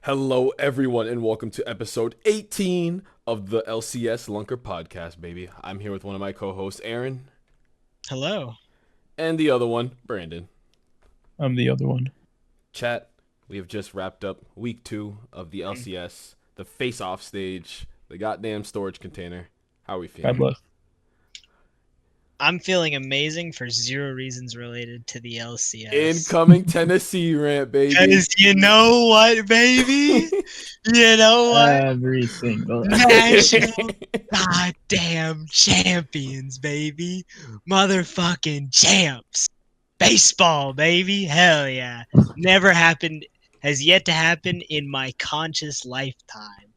Hello, everyone, and welcome to episode 18 of the LCS Lunker Podcast, baby. I'm here with one of my co-hosts, Ahren, Hello. and the other one, Brandon. I'm the other one. Chat, we have just wrapped up week 2 of the LCS, the face-off stage, the goddamn storage container. How are we God feeling? bless. I'm feeling amazing for zero reasons related to the LCS. Incoming Tennessee rant, baby. Because you know what, baby? You know what? Every single. National goddamn champions, baby. Motherfucking champs. Baseball, baby. Hell yeah. Never happened, has yet to happen in my conscious lifetime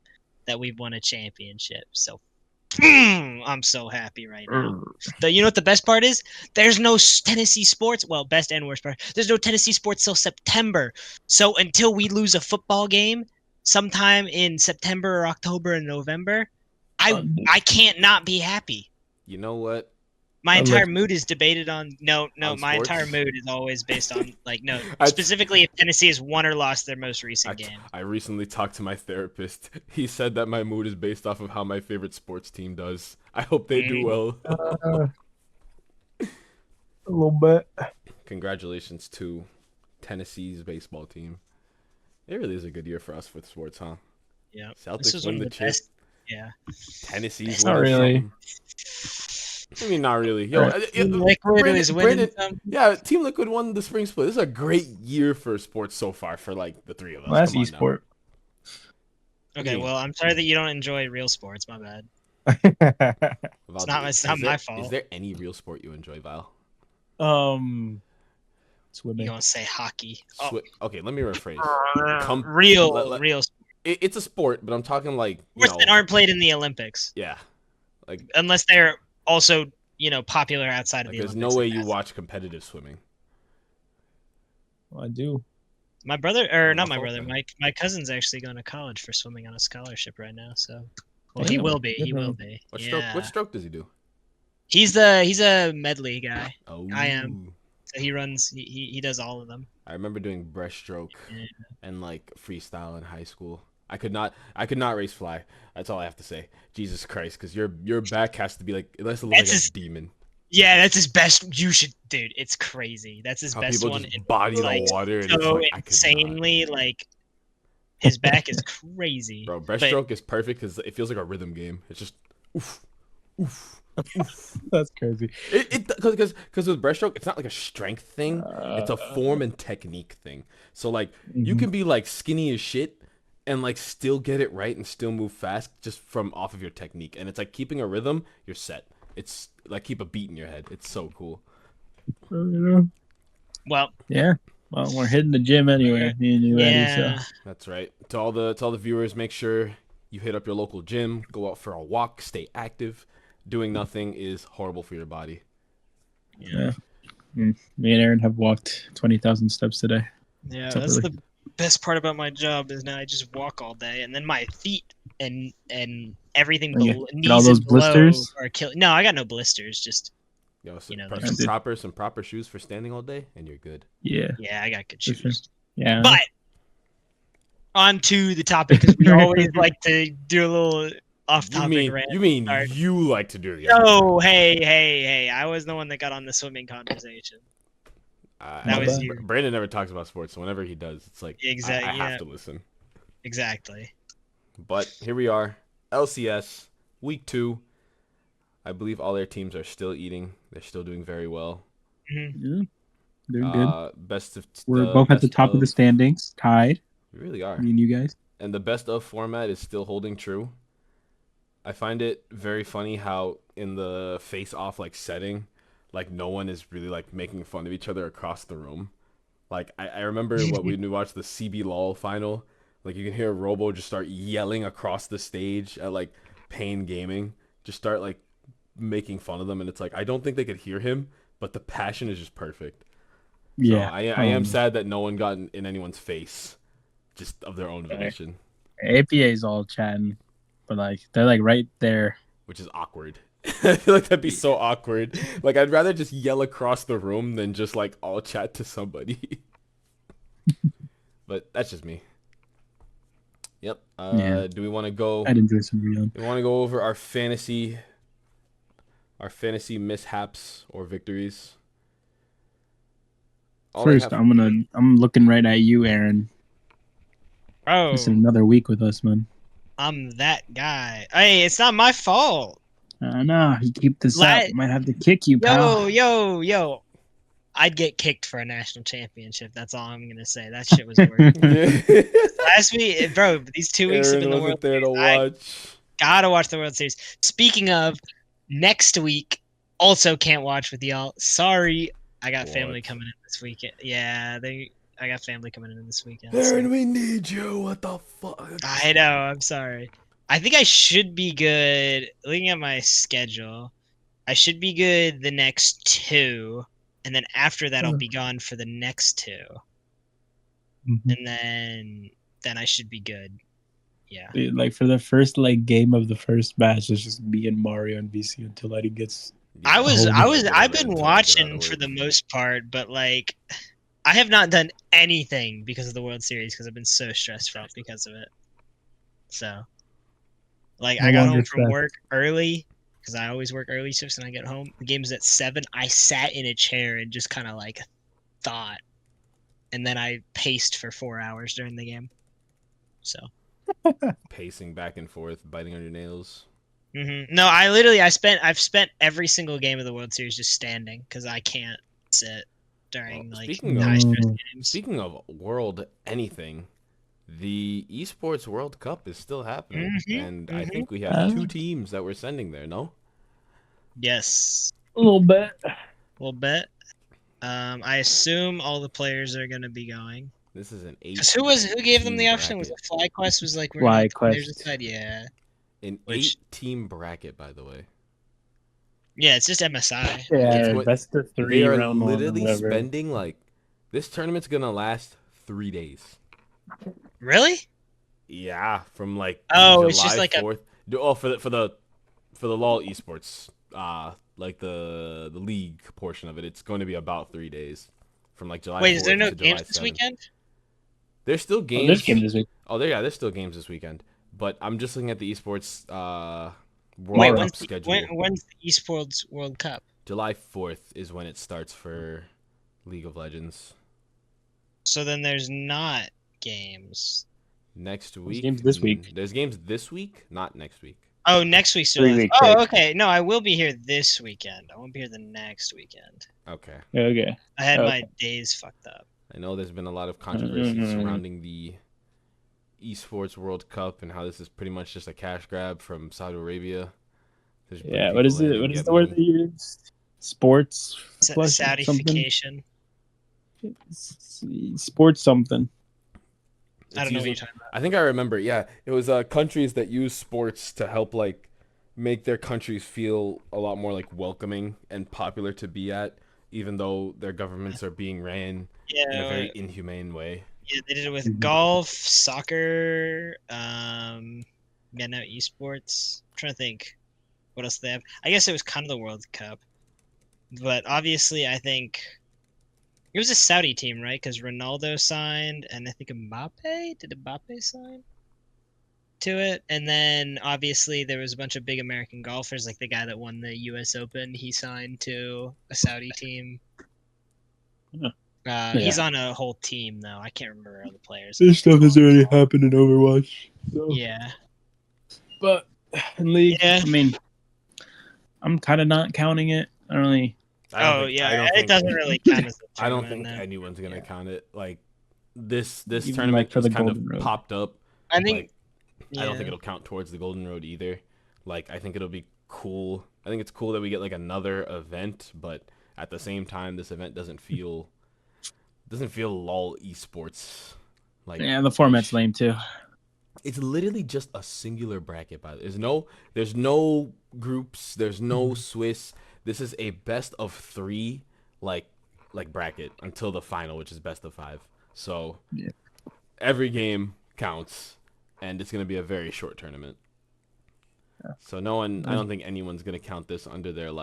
that we've won a championship. So, I'm so happy right now. You know what the best part is? There's no Tennessee sports. Well, best and worst part. There's no Tennessee sports till September. So until we lose a football game sometime in September or October and November, I can't not be happy. You know what? My entire mood is debated on On my sports? entire mood is always based on I- specifically if Tennessee has won or lost their most recent game. I recently talked to my therapist. He said that my mood is based off of how my favorite sports team does. I hope they do well. A little bit. Congratulations to Tennessee's baseball team. It really is a good year for us with sports, huh? Yeah. This Celtics was win one the of the chip. best. Yeah. Tennessee's Not winning really. something. I mean, not really. Yo, Team Liquid is winning some. yeah, Team Liquid won the spring split. This is a great year for sports so far for like the three of us. Well, that's Come on now. esport. Okay, well, I'm sorry that you don't enjoy real sports. My bad. Val, It's not is my there- fault. Is there any real sport you enjoy, Val? Swimming. You gonna say hockey? Oh, Okay, let me rephrase. real sports It's a sport, but I'm talking like you know, that aren't played in the Olympics, yeah, like unless they're also popular outside of the there's Olympics. no way like you that. watch competitive swimming. Well, I do. My brother, or I'm not not my fault brother, then. my cousin's actually going to college for swimming on a scholarship right now. So, well, Damn. he will be. Good He for will him. be. What Yeah. stroke does he do? He's a medley guy. Oh, I am. So he runs. He does all of them. I remember doing breaststroke Yeah. and like freestyle in high school. I could not race fly. That's all I have to say. Jesus Christ, because your back has to be like, it has to look That's like a his- demon. Yeah, that's his best. You should, dude. It's crazy. That's his How best people one. just It- body like, the water and so it's like I could not. insanely like his back is crazy. Bro, But breaststroke is perfect because it feels like a rhythm game. It's just oof, oof, oof. That's crazy. Because with breaststroke, it's not like a strength thing. It's a form and technique thing. So like you Mhm. can be like skinny as shit and like still get it right and still move fast just from off of your technique. And it's like keeping a rhythm, you're set. It's like keep a beat in your head. It's so cool. well, Yeah. Well, we're hitting the gym anyway. Me and you, Eddie. yeah. So That's right. To all the viewers, make sure you hit up your local gym, go out for a walk, stay active. Doing nothing is horrible for your body. yeah. Me and Aaron have walked 20,000 steps today. Yeah, What's up, that's Billy? the best part about my job is now I just walk all day, and then my feet and everything Oh, yeah. below, Get all knees those and below blisters? are killing. No, I got no blisters. Just Yo, so You know, some those- some proper shoes for standing all day, and you're good. Yeah. yeah, I got good For sure. shoes. Yeah. But on to the topic, because we always like to do a little off-topic rant. You mean Sorry. you like to do the No, hey! I was the one that got on the swimming conversation. That was you. Brandon never talks about sports, so whenever he does, it's like Exact- I have yeah. to listen. Exactly. But here we are, LCS week 2. I believe all their teams are still eating. They're still doing very well. Mhm. Yeah. Doing good. Best of We're both at the best top of the standings, tied. We really are. Me and you guys. And the best of format is still holding true. I find it very funny how in the face-off like setting, like no one is really like making fun of each other across the room. Like I remember when we watched the CB LOL final, like you can hear Robo just start yelling across the stage at like Pain Gaming, just start like making fun of them, and it's like I don't think they could hear him, but the passion is just perfect. So Yeah. I am sad that no one got in anyone's face, just of their own volition, APA is all chatting, but like they're like right there. which is awkward. I feel like that'd be so awkward. Like I'd rather just yell across the room than just like all chat to somebody. But that's just me. Yep. Yeah. Do we want to go? I'd enjoy some real. We want to go over our fantasy mishaps or victories. All I First, have. I'm looking right at you, Aaron. Bro, It's another week with us, man. I'm that guy. Hey, it's not my fault. I know. You keep this La- up. Might have to kick you, pal. Yo. I'd get kicked for a national championship. That's all I'm gonna say. That shit was worth it. Last week, bro, these 2 weeks have been Aaron the World wasn't there to Series. I watch. gotta watch the World Series. Speaking of, next week, also can't watch with y'all. Sorry, I got family What? coming in this weekend. Yeah, I got family coming in this weekend. Aaron, So. we need you. What the fuck? I know. I'm sorry. I think I should be good. Looking at my schedule, I should be good the next 2, and then after that, I'll be gone for the next 2, Mhm. and then I should be good. Yeah. Dude, like for the first like game of the first match, it's just me and Mario and VC until Eddie gets. Yeah, I've been until I get out watching of for work. the most part, but like, I have not done anything because of the World Series because I've been so stressed out because of it. So, like, No I got longer home from stressed. work early because I always work early shifts, and I get home. The game's at 7. I sat in a chair and just kind of like thought, and then I paced for 4 hours during the game. So. Pacing back and forth, biting on your nails. No, I've spent every single game of the World Series just standing because I can't sit during Well, like speaking of- high stress games. Speaking of world anything, the esports World Cup is still happening, and I think we have 2 teams that we're sending there. No. Yes, A little bit. we'll bet. I assume all the players are gonna be going. This is an 8. 'Cause who gave them the option? Was bracket. it FlyQuest? Was like we're gonna let the players FlyQuest. decide? Yeah, An Which- 8-team bracket, by the way. yeah. It's just MSI. Yeah, what- best of They 3 are round 1 or literally whatever. spending like this tournament's gonna last 3 days. Really? Yeah, from like Oh, July it's just like a- 4th. Oh, for the LoL esports, like the league portion of it, it's going to be about 3 days, from like July. Wait, 4th is there no to July games this 7th. weekend? There's still Oh, games. this game this week. Oh, there's still games this weekend. But I'm just looking at the esports Wait, World when's Cup the, schedule. when's the Esports World Cup? July 4th is when it starts for League of Legends. So then there's not games. Next week. games this week. There's games this week, not next week. Oh, next week's 3 still. weeks, Oh, right? okay. No, I will be here this weekend. I won't be here the next weekend. Okay. Okay. I had Okay. my days fucked up. I know there's been a lot of controversy Mhm. surrounding the esports World Cup and how this is pretty much just a cash grab from Saudi Arabia. There's been Yeah. What is people it? that What get is the word money. they use? Sports. plus something? Saudification. Sports something. I don't know what using- you're talking about. I think I remember. Yeah, it was countries that use sports to help like make their countries feel a lot more like welcoming and popular to be at, even though their governments are being ran in a very inhumane way. Yeah, they did it with Mhm. golf, soccer, yeah, no, esports. I'm trying to think what else they have. I guess it was kind of the World Cup. But obviously, I think it was a Saudi team, right? Because Ronaldo signed, and I think Mbappe. Did Mbappe sign to it? And then obviously there was a bunch of big American golfers, like the guy that won the U.S. Open. He signed to a Saudi team. He's on a whole team though. I can't remember all the players. This stuff has already happened in Overwatch. So. Yeah. But in League, Yeah. I mean, I'm kind of not counting it. I don't really. I don't Oh think- yeah, I don't it think- doesn't really count as a I don't tournament, think no. anyone's gonna Yeah. count it. Like this Even, tournament like, for just the kind Golden of Road. popped up. I think. Like, I don't think it'll count towards the Golden Road either. Like I think it'll be cool. I think it's cool that we get like another event, but at the same time, this event doesn't feel LOL esports. Like Yeah, the format's lame too. it's literally just a singular bracket. By the way. There's no groups. There's no Swiss. This is a best of 3 like bracket until the final, which is best of 5. So Yeah. every game counts, and it's gonna be a very short tournament. Yeah. So no one, I don't think anyone's gonna count this under their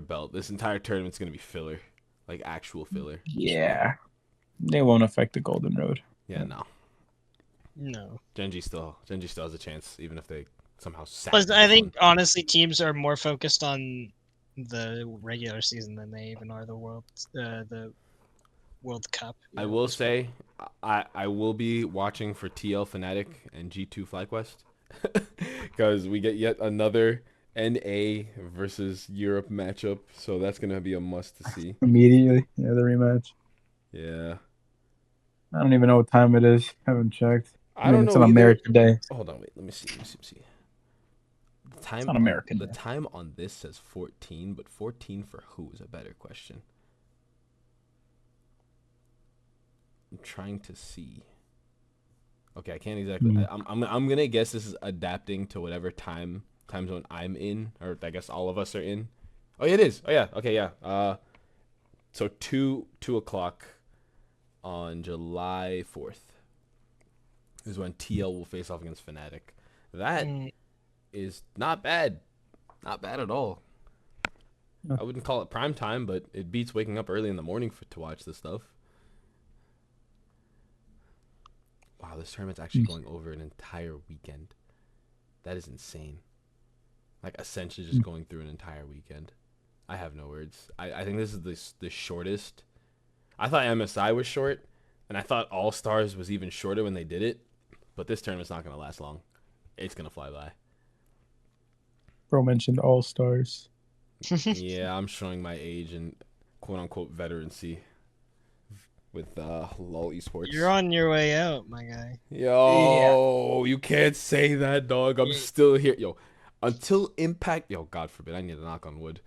belt. This entire tournament's gonna be filler, like actual filler. Yeah, they won't affect the Golden Road. Yeah, no. No. Genji still has a chance, even if they somehow sack Plus, I this one. think honestly, teams are more focused on the regular season than they even are the World Cup. I will say, I will be watching for TL Fnatic and G2 FlyQuest because we get yet another NA versus Europe matchup, so that's gonna be a must to see. Immediately, yeah, the rematch. Yeah, I don't even know what time it is. Haven't checked. I don't it's know on either. America Day. Hold on, wait. Let me see. The It's time on on America the Day. time on this says 14, but 14 for who is a better question. I'm trying to see. Okay, I can't exactly. I'm gonna guess this is adapting to whatever time zone I'm in, or I guess all of us are in. Oh, yeah, it is. Oh yeah. Okay, yeah. So 2 o'clock on July 4th is when TL will face off against Fnatic. That is not bad. Not bad at all. I wouldn't call it prime time, but it beats waking up early in the morning to watch this stuff. Wow, this tournament's actually going over an entire weekend. That is insane. Like, essentially just going through an entire weekend. I have no words. I think this is the shortest. I thought MSI was short, and I thought All Stars was even shorter when they did it. But this tournament's not going to last long. It's going to fly by. Bro mentioned All Stars. Yeah, I'm showing my age and quote-unquote veterancy with LOL esports. You're on your way out, my guy. Yo, you can't say that, dog. I'm still here. Yo, until Impact... Yo, God forbid. I need to knock on wood.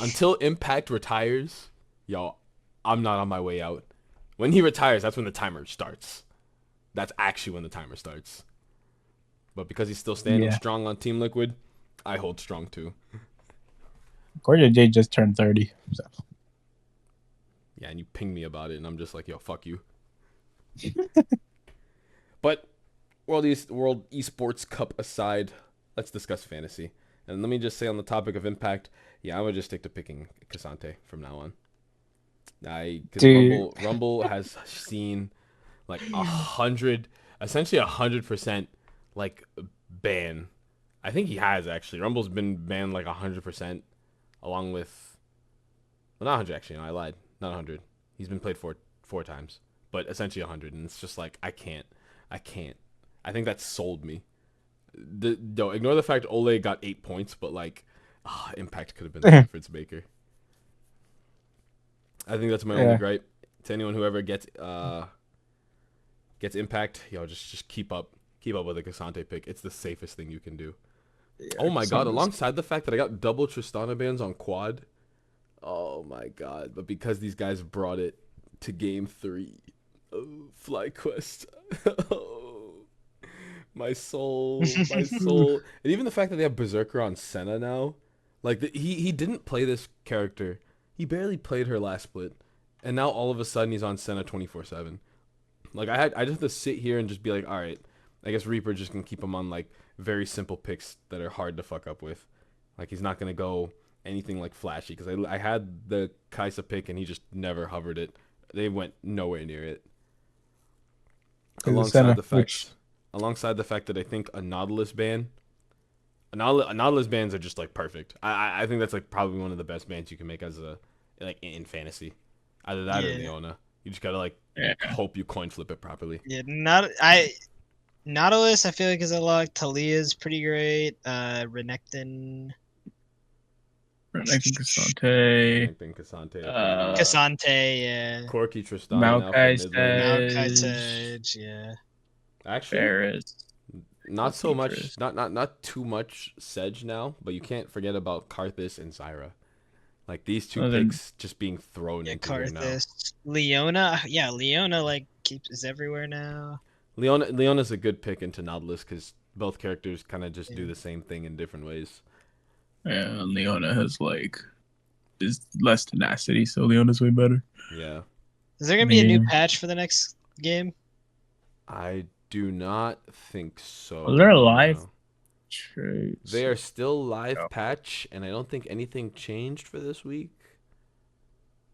Until Impact retires, yo, I'm not on my way out. When he retires, that's when the timer starts. That's actually when the timer starts. But because he's still standing strong on Team Liquid, I hold strong too. Cordia J just turned 30. So. Yeah, and you ping me about it, and I'm just like, yo, fuck you. But World Esports Cup aside, let's discuss fantasy. And let me just say on the topic of Impact, yeah, I'm gonna just stick to picking Cassante from now on. Because Rumble has seen like 100, essentially 100% like ban. I think he has actually. Rumble's been banned like 100%, along with, well, not 100 actually. No, I lied. Not 100. He's been played four times, but essentially 100. And it's just like I can't. I think that sold me. No, ignore the fact Ole got 8 points, but like, Impact could have been the difference maker. I think that's my only gripe. To anyone who ever gets Impact, yo, just keep up with the Cassante pick. It's the safest thing you can do. Yeah, oh my god! Alongside the fact that I got double Tristana bans on quad, oh my god! But because these guys brought it to game 3, FlyQuest, oh, my soul, and even the fact that they have Berserker on Senna now, like he didn't play this character. He barely played her last split, and now all of a sudden he's on Senna 24/7. Like I just have to sit here and just be like, all right, I guess Reaper just gonna keep him on like very simple picks that are hard to fuck up with. Like he's not gonna go anything like flashy because I had the Kaisa pick and he just never hovered it. They went nowhere near it. Alongside the fact that I think a Nautilus ban. Nautilus bans are just like perfect. I think that's like probably one of the best bans you can make as a like in fantasy. Either that or Leona. You just gotta like hope you coin flip it properly. Yeah, Nautilus I feel like is a lot. Talia's pretty great. Renekton. Cassante. Cassante, yeah. Corki Tristan. Maokai Sedge, yeah. Actually, Ferris. Not so much. Not too much Sedge now, but you can't forget about Karthus and Zyra. Like these two picks just being thrown into here now. Leona, Leona like is everywhere now. Leona's a good pick into Nautilus because both characters kind of just do the same thing in different ways. Yeah, Leona has is less tenacity, so Leona's way better. Yeah. Is there gonna be a new patch for the next game? I do not think so. Well, they're live. They are still live patch, and I don't think anything changed for this week.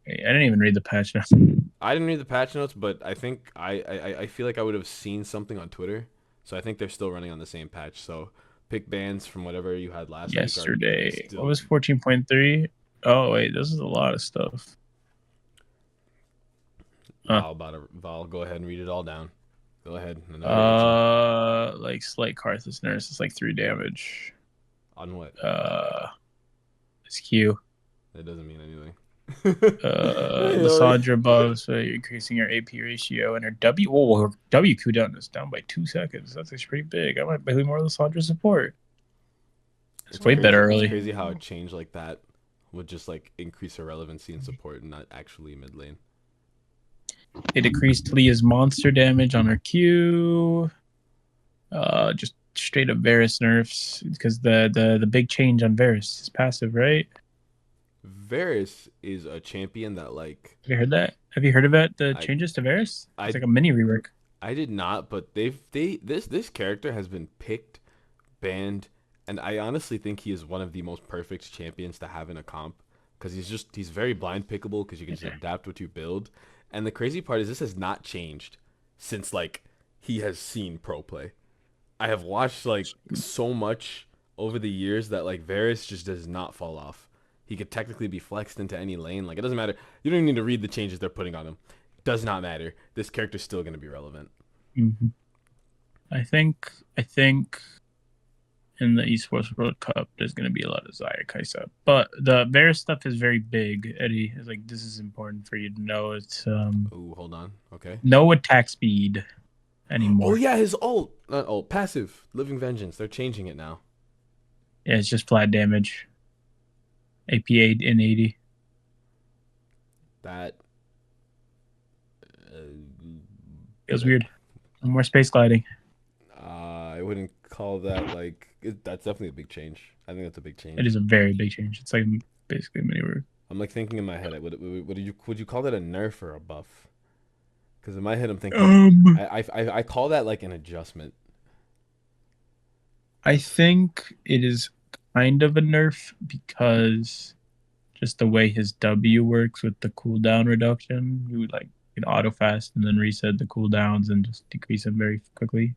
Hey, I didn't even read the patch now. I didn't read the patch notes, but I think I feel like I would have seen something on Twitter. So I think they're still running on the same patch. So pick bans from whatever you had last week Yesterday. are still... What was 14.3? Oh wait, this is a lot of stuff. Val, go ahead and read it all down. Go ahead. Like slight Karthus nurse. It's like 3 damage. On what? It's Q. That doesn't mean anything. Lysandra buff, so you're increasing your AP ratio, and her W. Oh, her W cooldown is down by 2 seconds. That's actually pretty big. I might play more Lysandra support. It's way better early. It's crazy how a change like that would just like increase her relevancy in support and not actually mid lane. It decreased Leah's monster damage on her Q. Just straight up Varus nerfs, because the big change on Varus is passive, right? Varus is a champion that like... Have you heard that? Have you heard about the changes to Varus? It's like a mini rework. I did not, but this character has been picked, banned, and I honestly think he is one of the most perfect champions to have in a comp, because he's very blind pickable, because you can just adapt what you build. And the crazy part is this has not changed since like he has seen pro play. I have watched like so much over the years that like Varus just does not fall off. He could technically be flexed into any lane. Like, it doesn't matter. You don't even need to read the changes they're putting on him. Does not matter. This character's still going to be relevant. Mm-hmm. I think in the Esports World Cup, there's going to be a lot of Zaya Kaisa. But the Varus stuff is very big, Eddie. It's like, this is important for you to know. It's Ooh, hold on. Okay. No attack speed anymore. Oh, yeah, his ult. Not ult. Passive. Living Vengeance. They're changing it now. Yeah, it's just flat damage. AP in 80. That feels weird. More space gliding. I wouldn't call that like that's definitely a big change. I think that's a big change. It is a very big change. It's like basically a mini rework. I'm like thinking in my head, would you call that a nerf or a buff? Because in my head, I'm thinking I call that like an adjustment. I think it is kind of a nerf because just the way his W works with the cooldown reduction, you would like auto fast and then reset the cooldowns and just decrease them very quickly.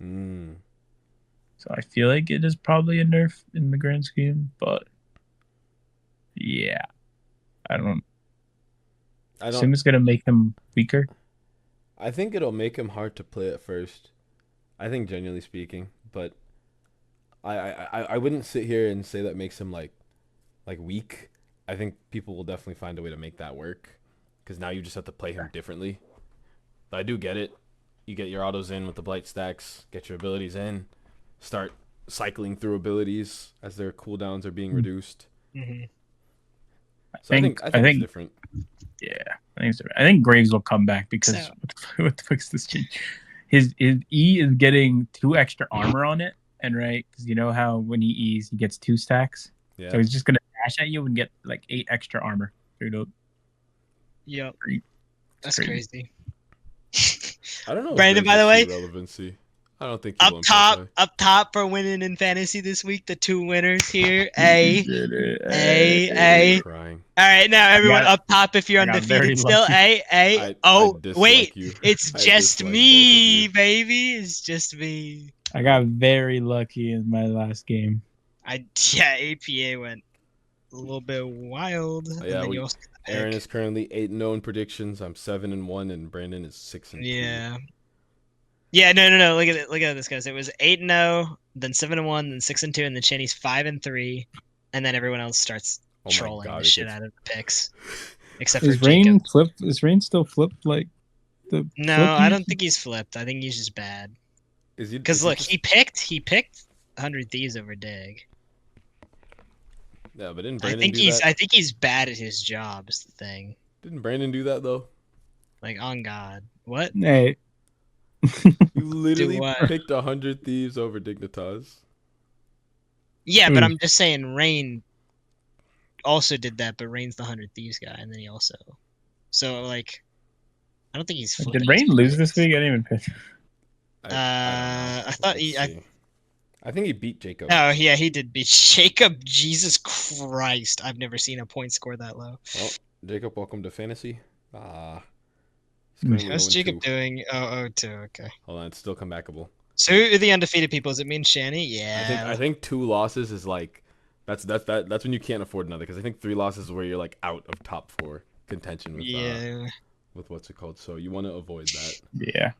So I feel like it is probably a nerf in the grand scheme, but yeah, I don't assume it's gonna make him weaker. I think it'll make him hard to play at first. I think, genuinely speaking, but I wouldn't sit here and say that makes him like weak. I think people will definitely find a way to make that work, because now you just have to play him differently. But I do get it. You get your autos in with the blight stacks, get your abilities in, start cycling through abilities as their cooldowns are being reduced. Mm-hmm. So I think it's different. Yeah, I think Graves will come back because what the fuck is this change? His E is getting 2 extra armor on it, and right, because you know how when he E's he gets 2 stacks. Yeah. So he's just gonna dash at you and get like 8 extra armor. Yep. That's crazy. I don't know. Brandon, by the way, relevancy. I don't think up top for winning in fantasy this week. The 2 winners here. A. Crying. All right, now everyone up top. If you're undefeated still, A. Oh, wait, it's just me, baby. It's just me. I got very lucky in my last game. APA went a little bit wild. Yeah, Ahren is currently 8-0 in predictions. I'm 7-1, and Brandon is 6-2. Yeah. Yeah, no. Look at this, guys. It was 8-0, then 7-1, then 6-2, and then Cheney's 5-3, and then everyone else starts trolling the shit out of the picks, except for Jacob. Is Rain still flipped like the? No, I don't think he's flipped. I think he's just bad. Because look, he picked 100 Thieves over Dig. Yeah, but didn't Brandon do that? I think he's bad at his job. Is the thing. Didn't Brandon do that though? Like, on God, what? Hey. You literally picked 100 Thieves over Dignitas. Yeah, but I'm just saying Rain also did that, but Rain's the 100 Thieves guy, and then he also... So, like, I don't think he's... Did Rain lose this week? I didn't even pick. I thought he... I think he beat Jacob. Oh, yeah, he did beat Jacob. Jesus Christ. I've never seen a point score that low. Well, Jacob, welcome to fantasy. It's currently How's 0-2. Jacob doing? Oh, 0-2, okay. Hold on, it's still comebackable. So who are the undefeated people? Does it mean Shanny? Yeah. I think 2 losses is like that's when you can't afford another, because I think 3 losses is where you're like out of top 4 contention with what's it called. So you want to avoid that. Yeah.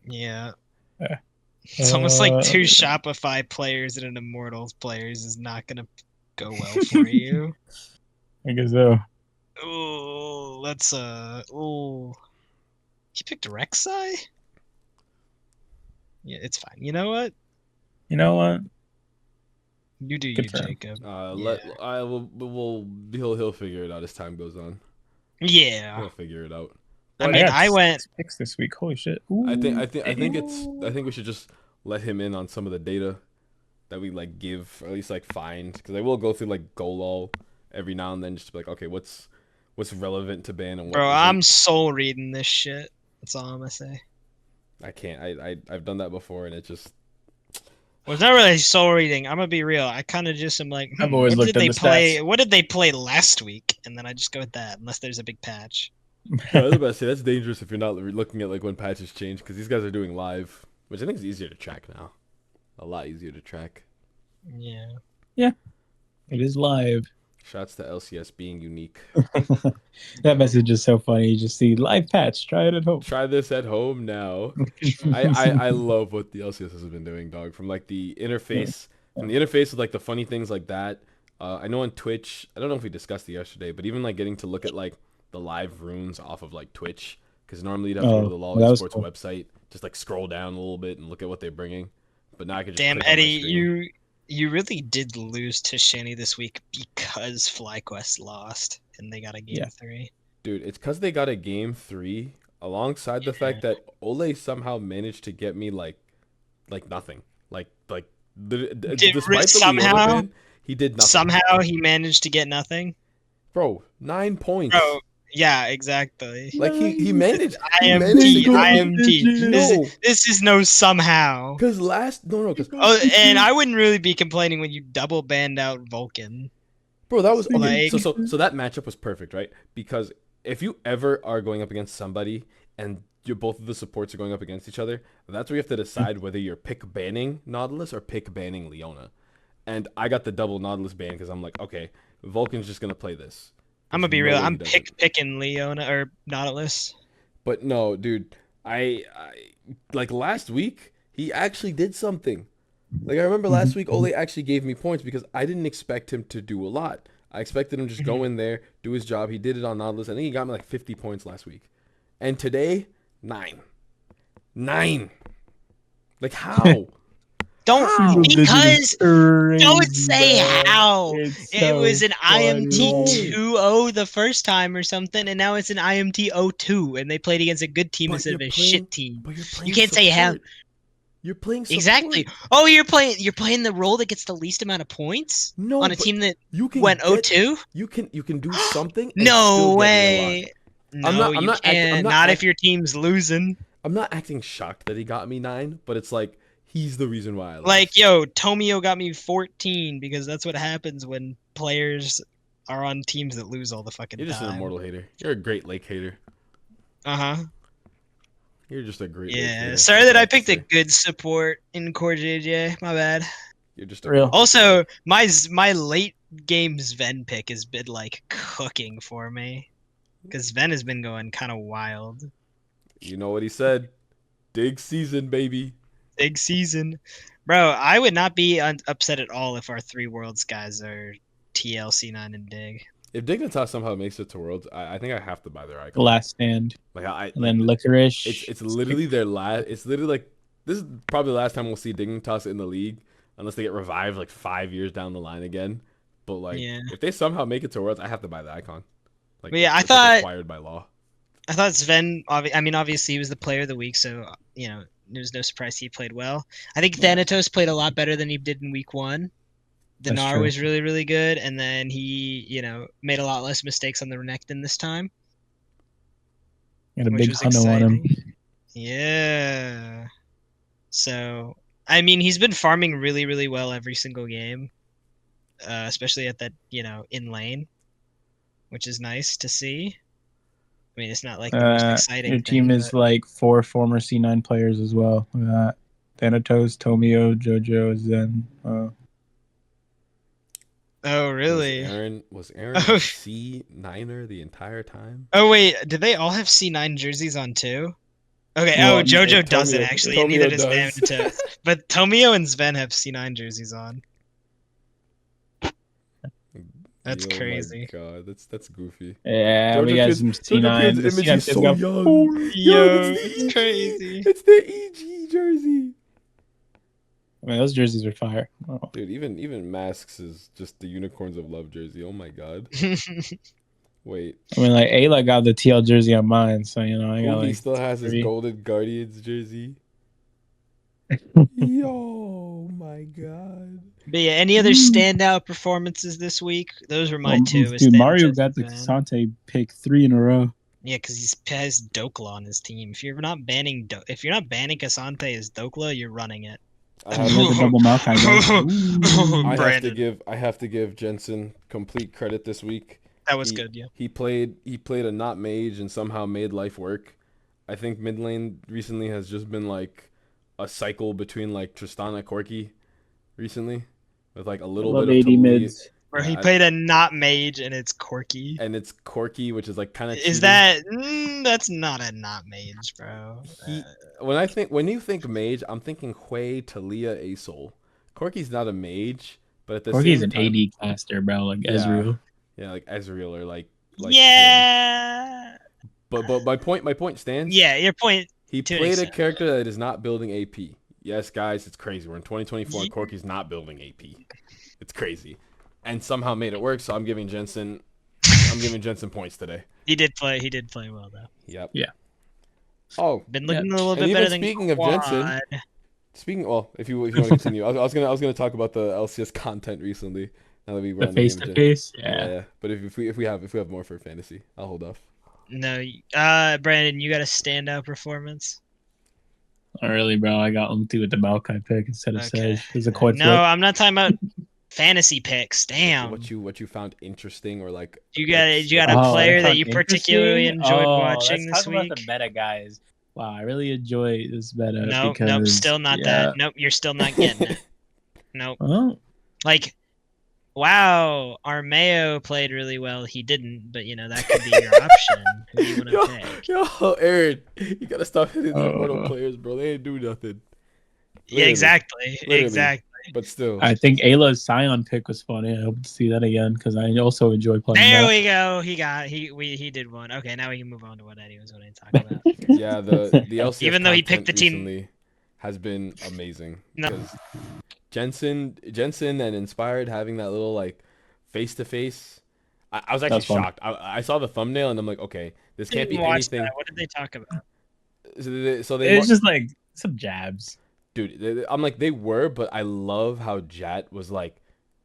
Yeah. It's almost like 2 Shopify players and an Immortals players is not gonna go well for you. I guess so. Ooh, let's ooh. He picked Rek'Sai? Yeah, it's fine. You know what? You know what? You do Good you, for him. Jacob. He'll figure it out as time goes on. Yeah. He'll figure it out. I mean, I went 6 picks this week. Holy shit! Ooh, I think we should just let him in on some of the data that we like give, or at least like find, because I will go through like Golol every now and then just to be like, okay, what's relevant to ban and what Bro, isn't. I'm soul reading this shit. That's all I'm gonna say. I can't. I've done that before, and it just. Well, it's not really soul reading. I'm gonna be real. I kind of just am like, I've always what looked did at they the play? stats. What did they play last week? And then I just go with that, unless there's a big patch. I was about to say that's dangerous if you're not looking at like when patches change, because these guys are doing live, which I think is easier to track now. A lot easier to track. Yeah. It is live. Shots to LCS being unique. That message is so funny. You just see live patch. Try it at home. Try this at home now. I love what the LCS has been doing, dog. From like the interface, with like the funny things like that. I know on Twitch, I don't know if we discussed it yesterday, but even like getting to look at like the live runes off of like Twitch, because normally you'd have to go to the LoL Esports website, just like scroll down a little bit and look at what they're bringing. But now I can just Damn, click on my Eddy, screen. you really did lose to Shanny this week because FlyQuest lost and they got a game 3. Dude, it's because they got a game 3 alongside the fact that Ole somehow managed to get me like nothing. Despite the Leona ban, he did nothing. Somehow he managed to get nothing. Bro, 9 points. Bro, yeah, exactly. Like he managed. IMT. This is no somehow. Because and I wouldn't really be complaining when you double banned out Vulcan. Bro, that was okay. Like- So that matchup was perfect, right? Because if you ever are going up against somebody and both of the supports are going up against each other, that's where you have to decide whether you're pick banning Nautilus or pick banning Leona. And I got the double Nautilus ban because I'm like, okay, Vulcan's just gonna play this. I'm gonna be real. I'm picking Leona or Nautilus. But no, dude, I like last week he actually did something. Like I remember last week Ole actually gave me points because I didn't expect him to do a lot. I expected him to just go in there, do his job. He did it on Nautilus. I think he got me like 50 points last week. And today, 9. Like how? Don't say how. It was an IMT 2-0 the first time or something, and now it's an IMT 0-2, and they played against a good team instead of a shit team. But you can't say how. You're playing support. Exactly. Oh, you're playing the role that gets the least amount of points on a team that went 0-2. You can do something. No way. No, you can't. Not if your team's losing. I'm not acting shocked that he got me 9, but it's like he's the reason why I lost. Like, yo, Tomio got me 14 because that's what happens when players are on teams that lose all the fucking time. You're just an Immortal hater. You're a Great Lake hater. Uh-huh. You're just a Great Lake hater. Yeah, sorry that I picked a good support in Core JJ. My bad. You're just a real. Also, my late game Sven pick has been like cooking for me because Sven has been going kind of wild. You know what he said? DIGSZN, baby. DIGSZN. Bro, I would not be upset at all if our 3 Worlds guys are TL, C9, and Dig. If Dignitas somehow makes it to Worlds, I think I have to buy their icon. Last Stand. Like and then Licorice. It's literally their last. It's literally like this is probably the last time we'll see Dignitas in the league, unless they get revived like 5 years down the line again. But like, if they somehow make it to Worlds, I have to buy the icon. Like, but yeah, I it's thought like required by law. I thought Sven. I mean, obviously he was the player of the week, so you know it was no surprise he played well. I think Thanatos played a lot better than he did in week 1. Dinar was really, really good, and then he, made a lot less mistakes on the Renekton this time. Got a big Huno on him. Yeah. So, I mean, he's been farming really, really well every single game, especially at that, in lane, which is nice to see. I mean, it's not like the most exciting Your team thing, is like 4 former C9 players as well. We got Thanatos, Tomio, Jojo, Zen. Oh, really? Was Ahren a C9er the entire time? Oh, wait. Did they all have C9 jerseys on, too? Okay. Well, Oh, JoJo doesn't, Tomio- actually. And Tomio neither does does. Thanatos. But Tomio and Sven have C9 jerseys on. That's Oh crazy. my god, that's goofy. Yeah, we got some Jojo C9. Kid's The image C9 is kids so got young. four. Yo, that's the it's EG. crazy. It's the EG jersey. I mean, those jerseys are fire. Oh. Dude, even Masks is just the Unicorns of Love jersey. Oh my god. Wait. I mean, like Ayla got the TL jersey on mine, so I got He like still has his 3. Golden Guardians jersey. Yo, my god. But yeah, any other standout performances this week? Those were my two. was Dude, Mario Thanatos got and the Sven. Kasante pick 3 in a row. Yeah, because he has Dokla on his team. If you're not banning Kasante as Dokla, you're running it. I He had the double Maokai though. I have to give Jensen complete credit this week. That was good, yeah. He played a not mage and somehow made life work. I think mid lane recently has just been like a cycle between like Tristana Corki recently with like a little Love bit of 80 Taliyah. mids. Where he played a not mage and it's Corky. And it's Corki, which is like kind of Is that that's not a not mage, bro. when you think mage, I'm thinking Hui, Taliyah, Asol. Corki's not a mage, but at the Corki's same an time, AD caster, bro, like Yeah. Ezreal. yeah, like Ezreal or like yeah. But my point stands. Yeah, your point. He to an played a extent. character that is not building AP. Yes, guys, it's crazy. We're in 2024 and Corki's not building AP. It's crazy. And somehow made it work, so I'm giving Jensen points today. He did play well though. Yep. Yeah. Oh, Been looking a And little bit even better than speaking of Jensen, well, if you want to continue, I was gonna talk about the LCS content recently. Now that we were The on face the to game, face. yeah. Yeah. But if we have more for fantasy, I'll hold off. No, Brandon, you got a standout performance. Not really, bro. I got Umti with the Maokai pick instead of Okay. Sage. It was a coin No, flip. I'm not talking about fantasy picks. Damn. What you found interesting or like? You got a Oh, player I that found you particularly interesting? enjoyed Oh, watching let's this talk week? about the meta guys. Wow, I really enjoy this meta. Nope, because, still not yeah. that. Nope, you're still not getting it. Nope. Well, Like, wow, Armeo played really well. He didn't, but that could be your option. Who do you want to pick? Yo, Aaron, you gotta stop hitting the immortal Oh. players, bro. They ain't do nothing. Yeah, Literally. exactly. Literally. Exactly. But still, I think Ayla's Scion pick was funny. I hope to see that again because I also enjoy playing There that. we go. He did one. Okay, now we can move on to what Eddie was going to talk about. yeah, the LCS Even though he picked content the team- recently has been amazing. No. Because Jensen and Inspired having that little like face to face. I was actually That's fun. shocked. I saw the thumbnail and I'm like, okay, this can't be Didn't watch anything. that. What did they talk about? So they It's just like some jabs. Dude, I'm like they were, but I love how Jat was like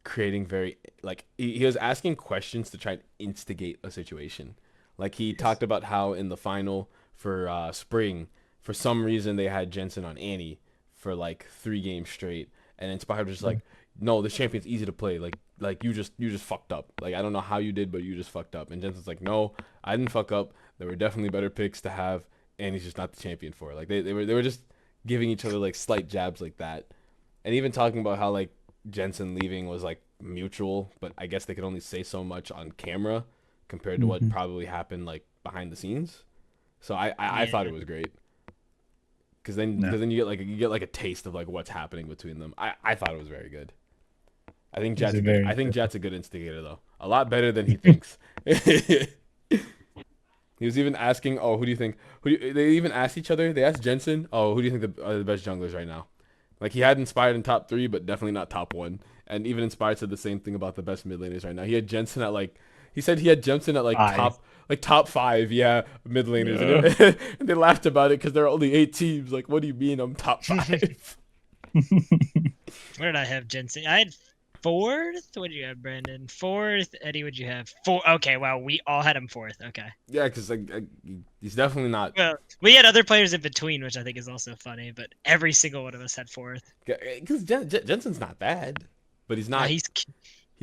creating very like he was asking questions to try and instigate a situation. Like he talked about how in the final for spring, for some reason they had Jensen on Annie for like 3 games straight, and Inspired was just like, no, this champion's easy to play. Like you just fucked up. Like I don't know how you did, but you just fucked up. And Jensen's like, no, I didn't fuck up. There were definitely better picks to have, and he's just not the champion for it. Like they were just giving each other like slight jabs like that, and even talking about how like Jensen leaving was like mutual, but I guess they could only say so much on camera compared to what probably happened like behind the scenes. So I thought it was great because then you get like a taste of like what's happening between them. I thought it was very good. I think Jat's a good instigator though, a lot better than he thinks. He was even asking, "Oh, who do you think?" They even asked each other. They asked Jensen, "Oh, who do you think are the best junglers right now?" Like he had Inspired in top 3, but definitely not top 1. And even Inspired said the same thing about the best mid laners right now. He had Jensen at like top 5, yeah, mid laners. Yeah. And they laughed about it because there are only 8 teams. Like, what do you mean I'm top 5? Where did I have Jensen? I had 4th. What did you have, Brandon? 4th. Eddie, what'd you have? 4. Okay, wow, we all had him 4th. Okay. Yeah, because like he's definitely not. Well, we had other players in between, which I think is also funny. But every single one of us had 4th. Because Jensen's not bad, but he's not. He's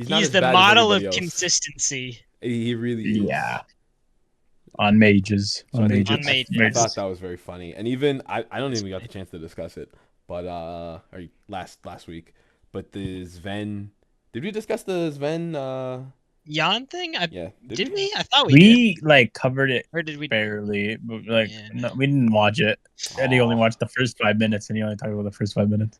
not as the bad as model of everybody else. consistency. He really is. Yeah. on mages. So I think On mages. I thought that was very funny, and even I don't even got the chance to discuss it, but or last week, but the Sven, did we discuss the Sven? Jan thing? Yeah, Did we? I thought we We like covered it Or did we? barely, but like Yeah. no, we didn't watch it. Eddie only Aw. watched the first 5 minutes, and he only talked about the first 5 minutes.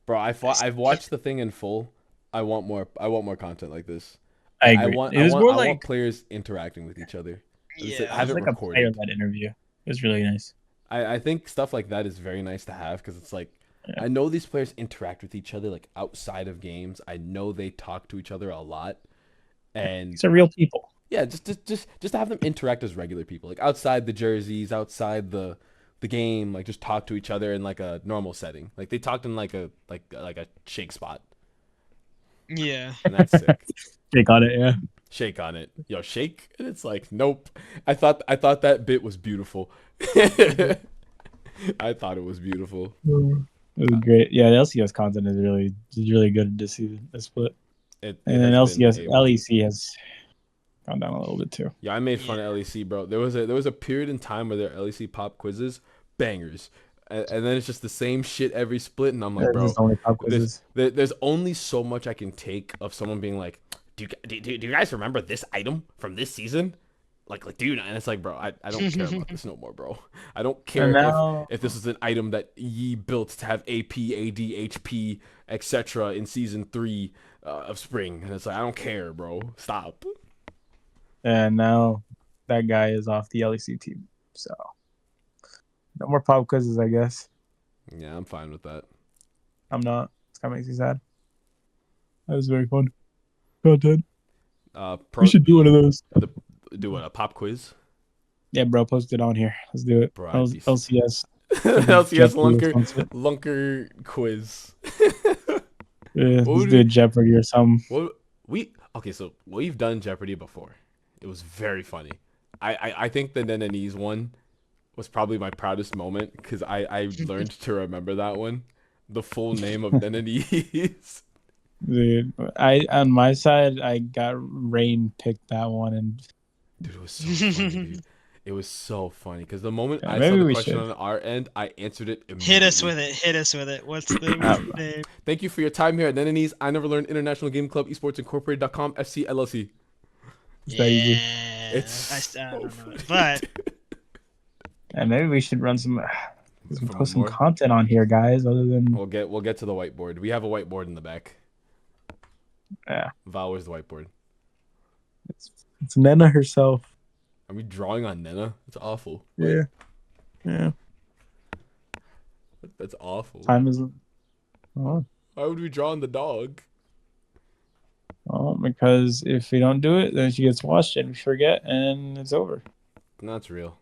Bro, I've watched the thing in full. I want more. I want more content like this. I agree. I It was more want like players interacting with each other. Yeah. Have it it was like a recorded. player-led interview. It was really nice. I think stuff like that is very nice to have because it's like Yeah. I know these players interact with each other like outside of games. I know they talk to each other a lot, and These are real people. yeah, just to have them interact as regular people, like outside the jerseys, outside the game, like just talk to each other in like a normal setting. Like they talked in like a shake spot, Yeah. and that's sick. Jake on it, yeah. Shake on it, yo, shake, and it's like nope. I thought that bit was beautiful. I thought it was beautiful. It was great. Yeah, the LCS content is really good this season. This split. It And then has been LCS a- LEC has gone down a little bit too. Yeah, I made fun of LEC, bro. There was a period in time where their LEC pop quizzes bangers, and then it's just the same shit every split, and I'm like, There's bro, just only pop quizzes. there's only so much I can take of someone being like, do you guys remember this item from this season? Like, do you? And it's like, bro, I don't care about this no more, bro. I don't care And now- if this is an item that ye built to have AP, AD, HP, etc. in season 3 of spring, and it's like, I don't care, bro. Stop. And now that guy is off the LEC team. So no more pop quizzes, I guess. Yeah, I'm fine with that. I'm not. This kind of makes me sad. That was very fun content. We should do one of those. Do what, a pop quiz? Yeah, bro, post it on here. Let's do it. Bro, I'd be LCS. LCS Jeopardy Lunker quiz. Yeah, What let's would do we- a Jeopardy or something. Okay, so we've done Jeopardy before. It was very funny. I think the Nenanese one was probably my proudest moment because I learned to remember that one. The full name of Nenanese. Dude, I on my side, I got Rain picked that one, and Dude, it was so funny, dude. It was so funny because the moment Yeah, I maybe saw the we question should. on our end, I answered it immediately. Hit us with it. Hit us with it. What's the name? Thank you for your time here at Nenanese. I Never Learned International Game Club Esports Incorporated.com FC LLC. it's that easy. Yeah. It's I don't know. so It, but And maybe we should run some From post some more? content on here, guys. Other than We'll get to the whiteboard. We have a whiteboard in the back. yeah, Val, where's the whiteboard? it's Nena herself. Are we drawing on Nena? That's awful. Yeah. That's awful. Time is. Oh, Why would we draw on the dog? well, because if we don't do it, then she gets watched and we forget, and it's over. That's real.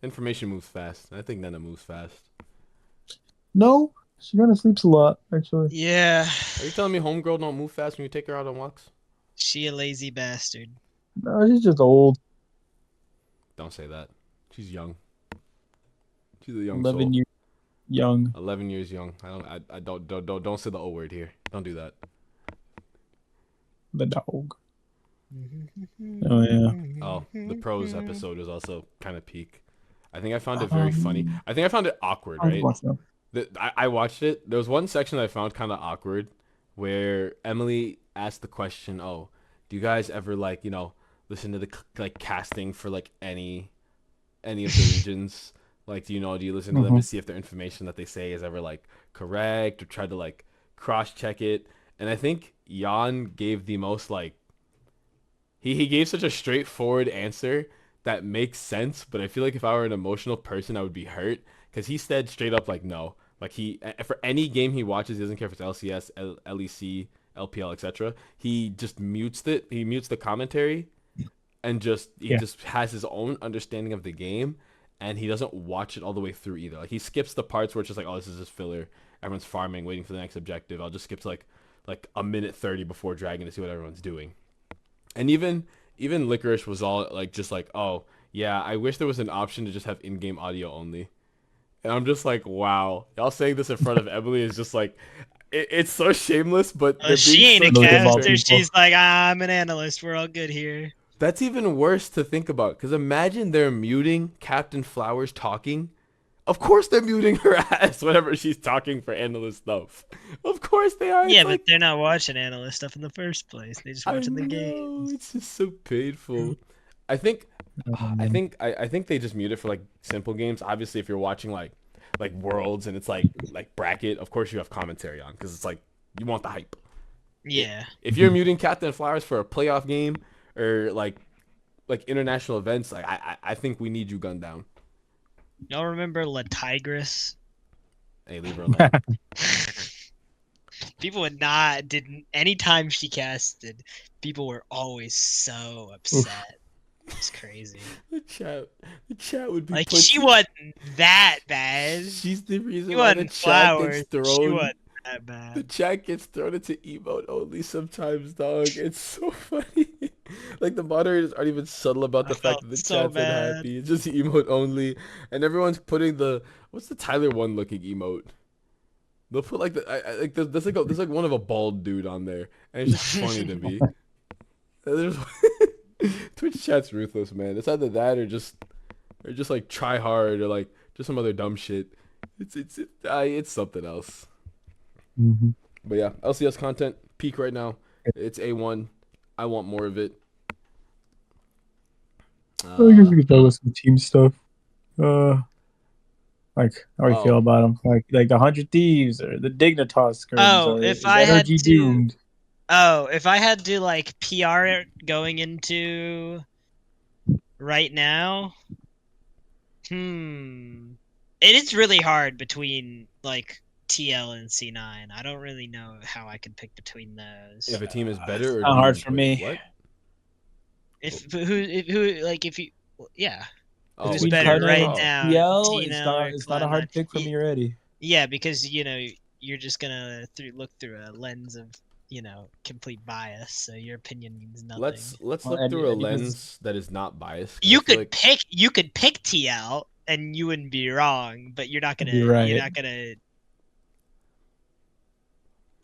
Information moves fast. I think Nena moves fast. No, she kind of sleeps a lot, actually. yeah, Are you telling me homegirl don't move fast when you take her out on walks? she a lazy bastard. No, she's just old. Don't say that. She's young. She's a young 11 soul. years young. 11 years young. I don't say the O word here. Don't do that. The dog. Oh yeah. Oh, the pros episode was also kind of peak. I think I found it very funny. I think I found it awkward, right? I watched it. There was one section that I found kind of awkward where Emily asked the question, "Oh, do you guys ever listen to the casting for any of the regions? Do you listen to them to see if their information that they say is ever correct or try to cross check it?" And I think Jan gave the most he gave such a straightforward answer that makes sense, but I feel like if I were an emotional person, I would be hurt because he said straight up no. He for any game he watches, he doesn't care if it's LCS, LEC, LPL, etc. He just mutes it. He mutes the commentary, and just has his own understanding of the game, and he doesn't watch it all the way through either. He skips the parts where it's just oh, this is just filler. Everyone's farming, waiting for the next objective. I'll just skip to a minute 30 before Dragon to see what everyone's doing. And even Licorice was all oh yeah, I wish there was an option to just have in-game audio only. And I'm just wow, y'all saying this in front of Emily is just it's so shameless, but She ain't a so caster. people. She's like, I'm an analyst. We're all good here. That's even worse to think about. Because imagine they're muting Captain Flowers talking. Of course they're muting her ass whenever she's talking for analyst stuff. Of course they are. Yeah, It's but like, they're not watching analyst stuff in the first place. They're just I watching the know. games. It's just so painful. I think Um, I think they just mute it for like simple games. Obviously, if you're watching like Worlds and it's like bracket, of course you have commentary on because it's like you want the hype. Yeah. If you're muting Captain Flowers for a playoff game or like international events, like I think we need you gunned down. Y'all remember La Tigress? Hey, leave her alone. People would not didn't anytime she casted, people were always so upset. It's crazy. the chat would be Like put- she wasn't that bad. She's the reason She why the wasn't chat flowers. gets She thrown. wasn't that The bad. chat gets thrown into emote only sometimes, dog. It's so funny. Like the moderators aren't even subtle about the I fact felt that the so chat's bad. unhappy. It's just emote only, and everyone's putting what's the Tyler one looking emote? They'll put like there's like one of a bald dude on there, and it's just funny to me. There's Twitch chat's ruthless, man. It's either that or just like try hard or like just some other dumb shit. It's something else. mhm. But yeah, LCS content peak right now. It's A1. I want more of it. I guess we could talk about some team stuff. Like how I Oh. feel about them, like the 100 Thieves or the Dignitas skirms. Oh, or if is I had NRG to- doomed. Oh, if I had to like PR it going into right now, it is really hard between like TL and C9. I don't really know how I could pick between those. If a team is better or Not hard doomed? for Wait, me. What? If you yeah. Oh, Who's which better one? right Oh. now? Yell, Tina or it's not a hard Cloud9? pick for me already. Yeah, because you're just gonna look through a lens of complete bias, so your opinion means nothing. Let's Well, look and- through a and because- lens that is not biased. 'cause You I feel could pick TL and you wouldn't be wrong, but you're not gonna. You're right. You're not gonna.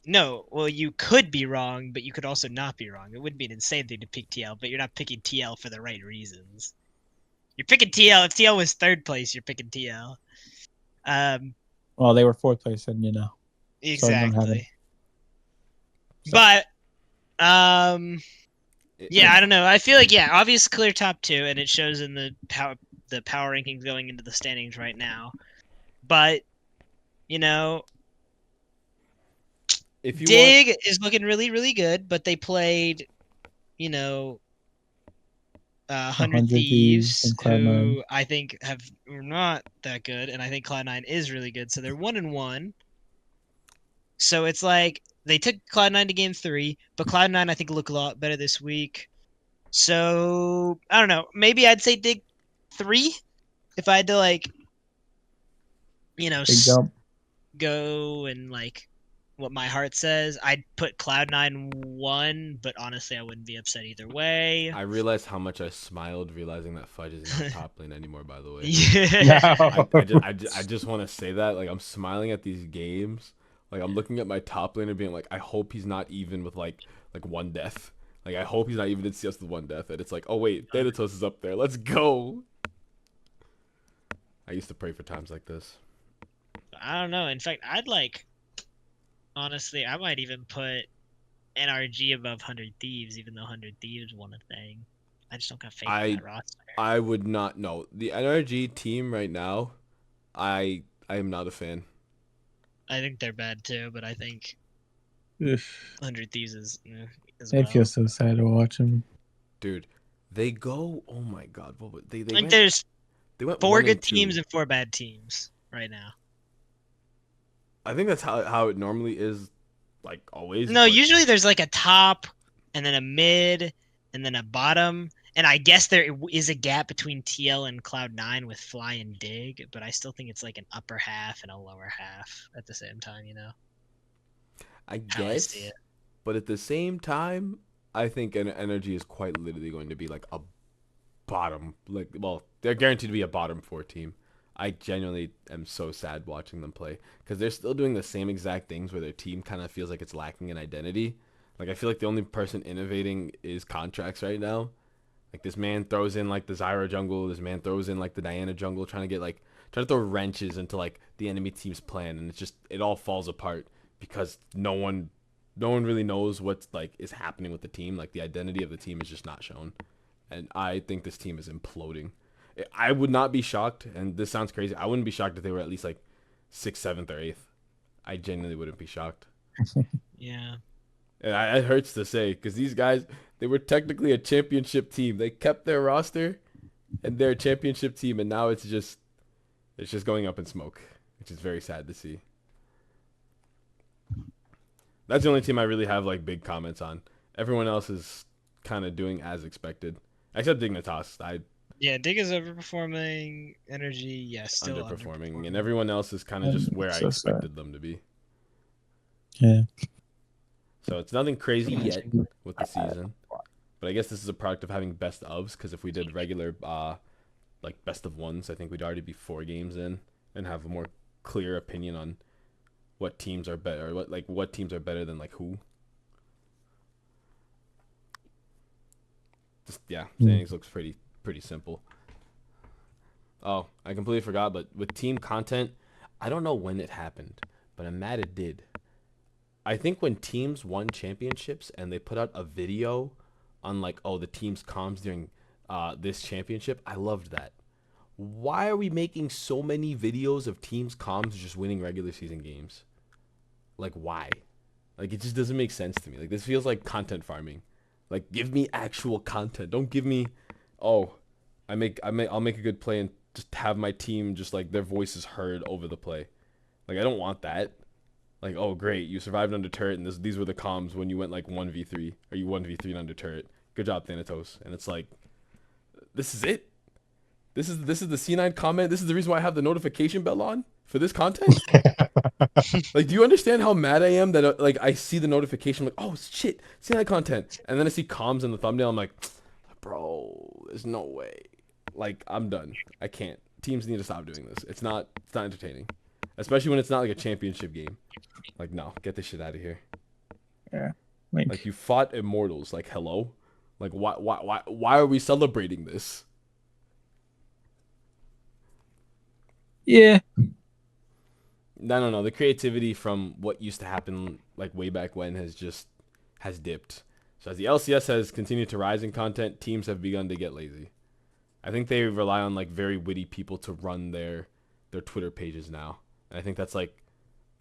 No, well, you could be wrong, but you could also not be wrong. It wouldn't be an insane thing to pick TL, but you're not picking TL for the right reasons. You're picking TL. If TL was third place, you're picking TL. Well, they were fourth place, and So I don't have Exactly. So- But It- yeah, I don't know. I feel like obvious clear top 2, and it shows in the power rankings going into the standings right now. But If you Dig is looking really, really good, but they played 100 Thieves Thieves, and Cloud9. who I think are not that good, and I think Cloud9 is really good. So they're 1-1. So it's like they took Cloud9 to game 3, but Cloud9 I think look a lot better this week. So I don't know. Maybe I'd say Dig 3 if I had to Big jump. go and what my heart says. I'd put Cloud9 1, but honestly I wouldn't be upset either way. I realized how much I smiled realizing that Fudge is not top lane anymore. By the way, Yeah. I just want to say that I'm smiling at these games. I'm looking at my top laner being like, I hope he's not even with like one death. I hope he's not even in CS with one death. And it's like, oh wait, Thanatos is up there. Let's go. I used to pray for times like this. I don't know. In fact, honestly, I might even put NRG above 100 Thieves, even though 100 Thieves won a thing. I just don't got faith in that roster. I would not know. The NRG team right now, I am not a fan. I think they're bad too, but I think Ugh. 100 Thieves is as I well. feel so sad to watch them. Dude, they go. Oh my god, what would they? I think went, there's they went 4 1 good and 2. teams and 4 bad teams right now. I think that's how it normally is, always. No, but usually there's a top, and then a mid, and then a bottom. And I guess there is a gap between TL and Cloud9 with Fly and Dig, but I still think it's an upper half and a lower half at the same time, I how I guess. see it. But at the same time, I think Energy is quite literally going to be a bottom. They're guaranteed to be a bottom 4 team. I genuinely am so sad watching them play because they're still doing the same exact things where their team kind of feels like it's lacking in identity. I feel like the only person innovating is Contracts right now. Like this man throws in like the Zyra jungle, this man throws in like the Diana jungle, trying to throw wrenches into like the enemy team's plan, and it all falls apart because no one really knows what's like is happening with the team. Like the identity of the team is just not shown, and I think this team is imploding. I would not be shocked, and this sounds crazy. I wouldn't be shocked if they were at least like 6th, 7th, or 8th. I genuinely wouldn't be shocked. Yeah. And it hurts to say because these guys, they were technically a championship team. They kept their roster, and they're a championship team, and now it's just going up in smoke, which is very sad to see. That's the only team I really have like big comments on. Everyone else is kind of doing as expected, except Dignitas. Yeah, Dig is overperforming. NRG, yeah, still underperforming, and everyone else is kind of just where I expected them to be. Yeah. So it's nothing crazy yet with the season, but I guess this is a product of having best ofs. Because if we did regular, like best of ones, I think we'd already be 4 games in and have a more clear opinion on what teams are better, what teams are better than like who. Just standings looks pretty simple. Oh, I completely forgot, but with team content, I don't know when it happened, but I'm mad it did. I think when teams won championships and they put out a video on like, oh, the team's comms during this championship, I loved that. Why are we making so many videos of teams comms just winning regular season games? Like, why? Like, it just doesn't make sense to me. Like, this feels like content farming. Like, give me actual content. Don't give me, oh, I'll make a good play and just have my team just like their voices heard over the play. Like, I don't want that. Like, oh, great, you survived under turret, and these were the comms when you went like 1v3, or you 1v3 under turret. Good job, Thanatos. And it's like, this is it? This is the C9 comment? This is the reason why I have the notification bell on for this content? Like, do you understand how mad I am that like I see the notification, like, oh shit, C9 content, and then I see comms in the thumbnail, I'm like, bro, there's no way. Like, I'm done. I can't. Teams need to stop doing this. It's not entertaining. Especially when it's not like a championship game. Like, no, get this shit out of here. Yeah. Like you fought Immortals. Like, hello? Like, why are we celebrating this? Yeah. No. The creativity from what used to happen like way back when has dipped. So as the LCS has continued to rise in content, teams have begun to get lazy. I think they rely on like very witty people to run their Twitter pages now. And I think that's like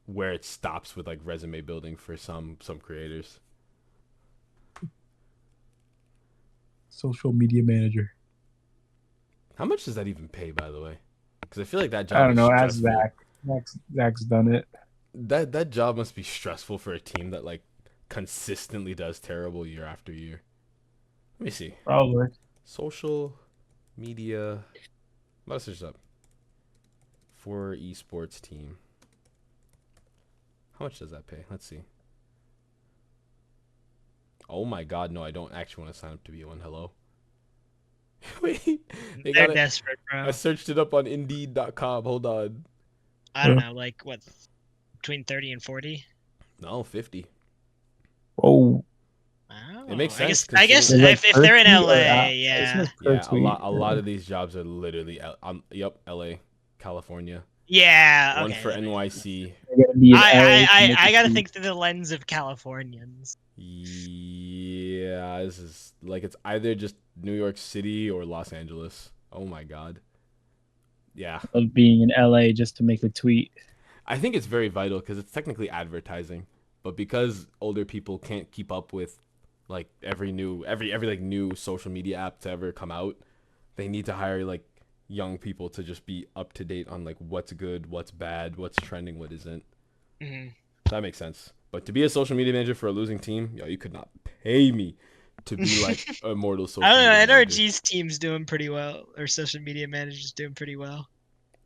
where it stops with like resume building for some creators. Social media manager. How much does that even pay, by the way? Because I feel like that job. I don't know. Ask Zach. Zach's done it. That job must be stressful for a team that like consistently does terrible year after year. Let me see. Probably. Social media. Let's search up for esports team. How much does that pay? Let's see. Oh my god, no, I don't actually want to sign up to be one. Hello. Wait, they're desperate, bro. I searched it up on Indeed.com. Hold on. I don't know, like what, between 30 and 40? No, 50. Oh. Wow. It makes sense. I guess if they're in LA, yeah. Yeah, a lot of these jobs are literally LA, California. Yeah. One okay, for NYC. I gotta think through the lens of Californians. Yeah, this is like it's either just New York City or Los Angeles. Oh my god. Yeah. Of being in LA just to make a tweet. I think it's very vital because it's technically advertising, but because older people can't keep up with like every like new social media app to ever come out, they need to hire like young people to just be up to date on like what's good, what's bad, what's trending, what isn't. Mm-hmm. That makes sense. But to be a social media manager for a losing team, yo, you could not pay me to be like Immortal social I don't know. media NRG's team's doing pretty well, or social media manager's doing pretty well.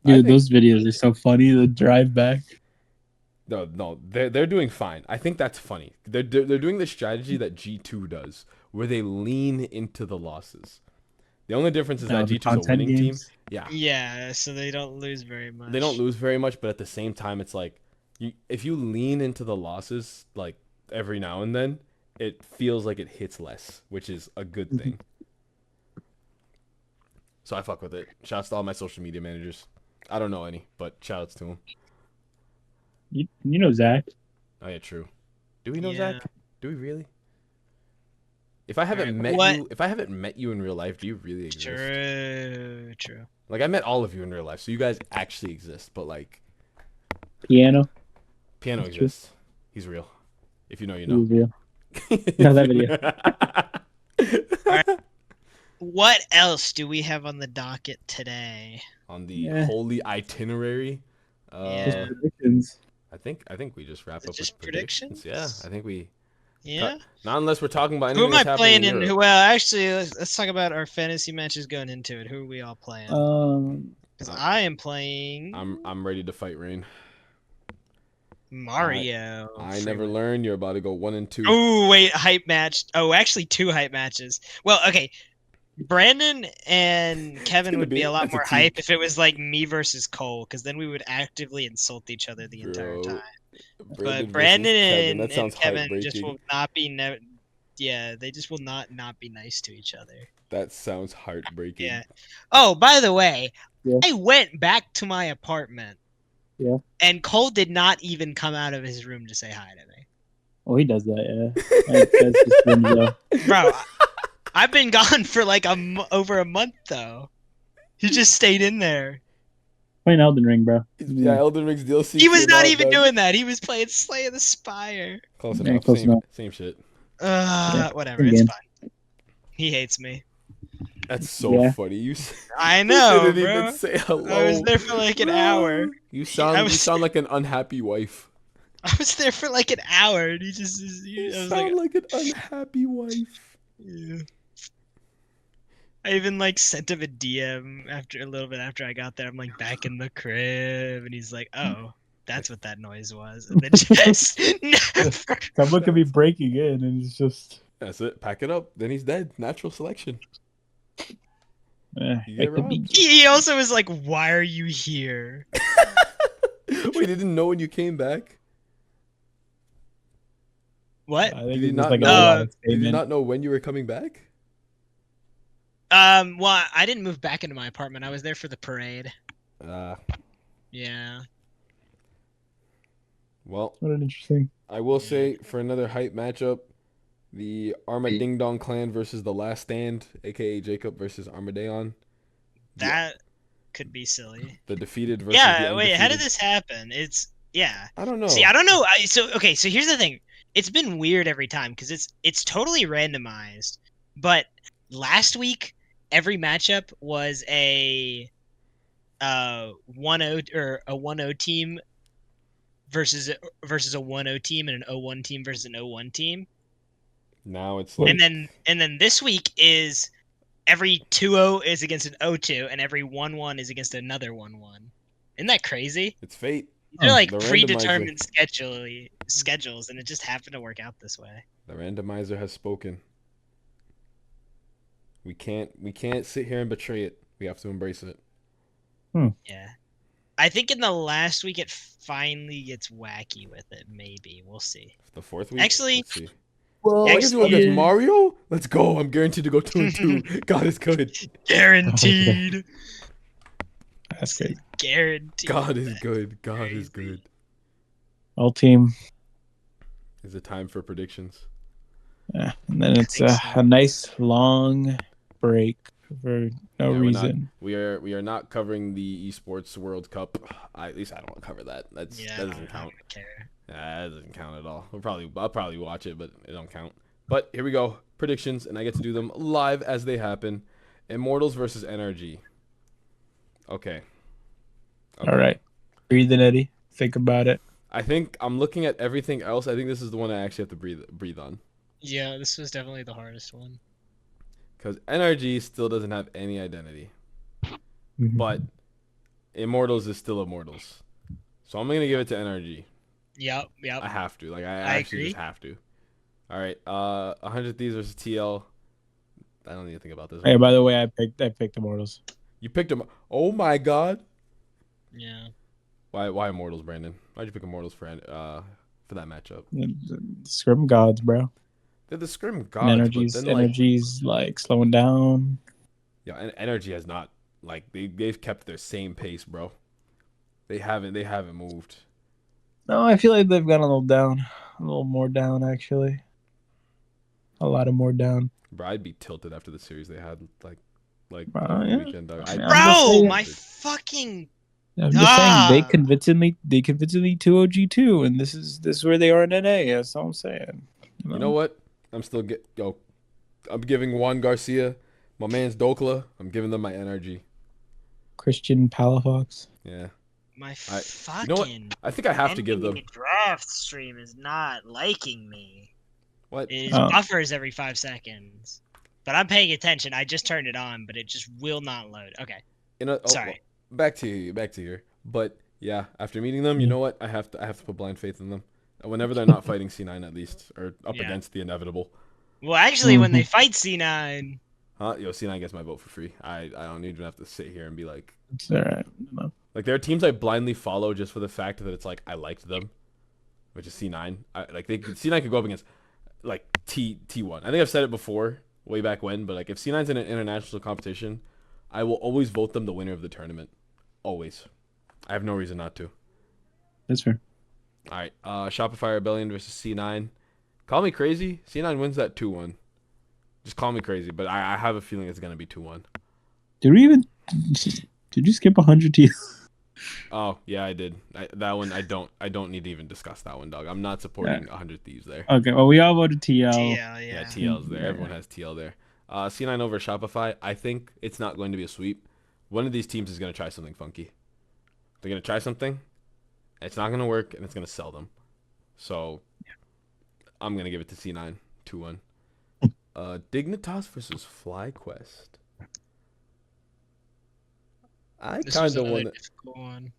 Dude, those videos are so funny. The drive back. No, they're doing fine. I think that's funny. They're doing the strategy that G2 does, where they lean into the losses. The only difference is that G2's a winning team. Yeah. Yeah, so they don't lose very much. They don't lose very much, but at the same time, it's like if you lean into the losses like every now and then, it feels like it hits less, which is a good thing. So I fuck with it. Shouts to all my social media managers. I don't know any, but shoutouts to them. You know Zach. Oh yeah, true. Do we know Yeah. Zach? Do we really? If I haven't met you in real life, do you really exist? True. Like I met all of you in real life, so you guys actually exist. But like, Piano. Piano That's true. exists. He's real. If you know, you He was know. real. No, that video. What else do we have on the docket today? On the Yeah. holy itinerary. Yeah. Predictions. I think we just wrap Is it up just with predictions. Yeah, predictions? I think we. Yeah. Not unless we're talking about Who anything am I that's happening playing in in? Europe. Well, actually, let's talk about our fantasy matches going into it. Who are we all playing? Because I am playing I'm ready to fight Rain. Mario. I never learned. You're about to go 1 and 2. Oh wait, hype match. Oh, actually, 2 hype matches. Well, okay. Brandon and Kevin would be a lot that's a more team. hype if it was like me versus Cole, because then we would actively insult each other the entire Bro, time. Brandon But Brandon versus Kevin, and, that sounds Kevin just heartbreaking. will not be yeah, they just will not be nice to each other. That sounds heartbreaking. Yeah. Oh, by the way, Yeah. I went back to my apartment. Yeah. And Cole did not even come out of his room to say hi to me. Oh, he does that, yeah. That's just him, though. Bro, I've been gone for like over a month though. He just stayed in there. Playing Elden Ring, bro. Yeah, Elden Ring's DLC. He was came not out, even man. doing that. He was playing Slay of the Spire. Close Yeah, enough. close enough. Same shit. Whatever. good It's game. fine. He hates me. That's so Yeah. funny. You I know, didn't bro. even say hello. I was there for like an hour. You sound like an unhappy wife. I was there for like an hour, and he just. You I was sound like, like an unhappy wife. yeah. I even like sent him a DM a little bit after I got there. I'm like back in the crib, and he's like, "Oh, that's what that noise was." And then just never. Someone could be breaking in, and it's just. That's it. Pack it up. Then he's dead. Natural selection. You It get could be. robbed. He also was like, "Why are you here?" Wait, he didn't know when you came back? What? I Did think he it's not just like a know? robotic Did he statement. not know when you were coming back? Well, I didn't move back into my apartment. I was there for the parade. Yeah. Well, What an interesting. I will say for another hype matchup, the Arma Ding Dong clan versus the Last Stand, aka Jacob versus Armadeon. That could be silly. The defeated versus the Yeah, wait, how did undefeated. this happen? Yeah. I don't know. See, I don't know. So here's the thing. It's been weird every time because it's totally randomized. But last week, every matchup was a 1-0 or a 1-0 team versus a 1-0 team and an 0-1 team versus an 0-1 team. Now it's like, And then this week is every 2-0 is against an 0-2 and every 1-1 is against another 1-1. Isn't that crazy? it's fate. They're like The predetermined schedules, and it just happened to work out this way. The randomizer has spoken. We can't sit here and betray it. We have to embrace it. Yeah. I think in the last week it finally gets wacky with it. Maybe we'll see. The fourth week. Actually- Let's see. Well, I guess you look at Mario. Let's go. I'm guaranteed to go 2-2. God is good. Guaranteed. That's great. Guaranteed. God is good. God is good. All team. Is it time for predictions? Yeah. And then it's think so. a nice long break for no Yeah, reason. We are not covering the esports World Cup. At least I don't want to cover that. That doesn't count. I don't care. That doesn't count at all. I'll probably watch it, but it don't count. But here we go. Predictions, and I get to do them live as they happen. Immortals versus NRG. Okay. All right. Breathe in, Eddie. Think about it. I think I'm looking at everything else. I think this is the one I actually have to breathe on. Yeah, this was definitely the hardest one. Because NRG still doesn't have any identity. Mhm. But Immortals is still Immortals. So I'm going to give it to NRG. Yep. I have to. Like, I I actually agree. just have to. All right. 100 Thieves versus TL. I don't need to think about this. Hey, by the way, I picked Immortals. You picked them. Oh my God. Yeah. Why Immortals, Brandon? Why'd you pick Immortals for that matchup? Scrim gods, bro. They're the scrim And gods. energy's like slowing down. Yeah, and energy has not Like they've kept their same pace, bro. They haven't moved. No, I feel like they've gone a little down, a little more down actually. A lot of more down. Bro, I'd be tilted after the series they had like Bro, over the yeah. weekend, dog. I mean, I'm just Bro, saying. my fucking I'm just saying they Ah. convincingly 2-0 G2, and this is where they are in NA. That's all I'm saying. You know what? I'm giving Juan Garcia, my man's Dokla. I'm giving them my NRG. Christian Palafox. Yeah. my You know what? fucking I think I have to give them. NBA draft stream is not liking me. What? It Oh. buffers every 5 seconds. But I'm paying attention. I just turned it on, but it just will not load. Okay. You know, Sorry. well, back to here. But yeah, after meeting them, you know what? I have to put blind faith in them. Whenever they're not fighting C9 at least, or up Yeah. against the inevitable. Well, actually, when they fight C9, Huh? Yo, C9 gets my vote for free. I don't even have to sit here and be like, It's all right. No. like there are teams I blindly follow just for the fact that it's like I liked them, which is C9. C9 could go up against like T1. I think I've said it before, way back when, but like if C9's in an international competition, I will always vote them the winner of the tournament. Always. I have no reason not to. That's fair. All right. Shopify Rebellion versus C9. Call me crazy. C9 wins that 2-1. Just call me crazy, but I have a feeling it's gonna be 2-1. Did we even? Did you skip 100 T? Oh yeah, I did. That one I don't need to even discuss that one, dog. I'm not supporting 100 Thieves there. Okay. Well, we all voted TL. TL, Yeah, yeah. TL's there. Yeah. Everyone has TL there. C9 over Shopify. I think it's not going to be a sweep. One of these teams is going to try something funky. They're going to try something. It's not going to work, and it's going to sell them. So I'm going to give it to C9 2-1. Dignitas versus FlyQuest. I This was kind of another want to. difficult one.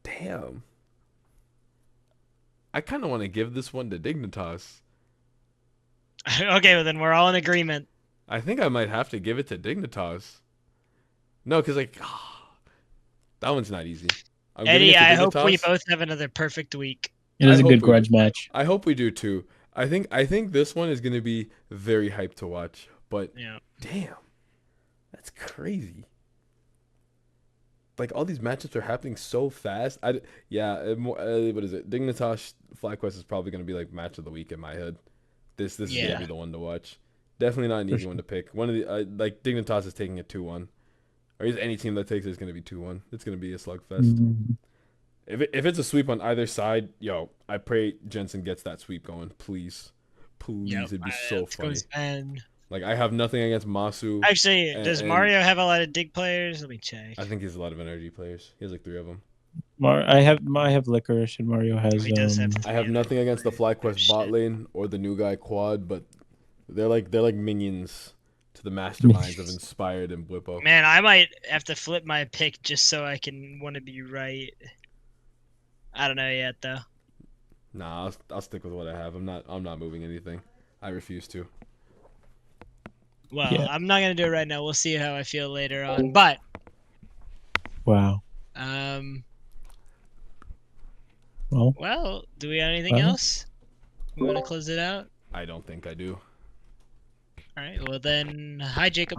Damn. I kind of want to give this one to Dignitas. Okay, well then we're all in agreement. I think I might have to give it to Dignitas. No, because like that one's not easy. I'm giving Eddie, it to I hope we Dignitas. both have another perfect week. It is I a hope good we grudge match. I hope we do too. I think this one is gonna be very hyped to watch. But Yeah. damn, that's crazy. Like all these matchups are happening so fast. What is it? Dignitas FlyQuest is probably gonna be like match of the week in my head. This is Yeah. gonna be the one to watch. Definitely not an easy one to pick. One of the like Dignitas is taking it 2-1, or any team that takes it is gonna be 2-1. It's gonna be a slugfest. Mhm. If it's a sweep on either side, yo, I pray Jensen gets that sweep going. Please. Yep, It'd be so let's go funny. Sven. Like I have nothing against Masu. Actually, does and Mario have a lot of dig players? Let me check. I think he has a lot of NRG players. He has like 3 of them. I have Licorice and Mario has. He does have I have Yeah, nothing against the FlyQuest shit. bot lane or the new guy Quad, but they're like minions to the masterminds of Inspired and Blippo. Man, I might have to flip my pick just so I can want to be right. I don't know yet though. Nah, I'll stick with what I have. I'm not moving anything. I refuse to. Well, Yeah. I'm not gonna do it right now. We'll see how I feel later on. But Wow. well, do we have anything Well. else? We want to close it out? I don't think I do. All right. Well then, hi Jacob.